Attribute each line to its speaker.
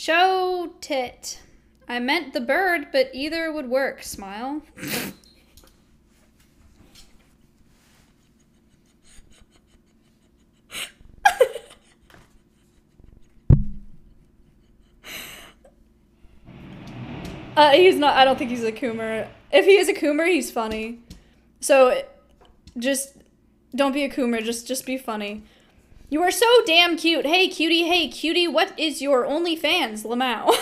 Speaker 1: Show tit. I meant the bird, but either would work. Smile. He's not, I don't think he's a coomer. If he is a coomer, he's funny. So, just, don't be a coomer, just be funny. You are so damn cute. Hey cutie, what is your OnlyFans, Lamau?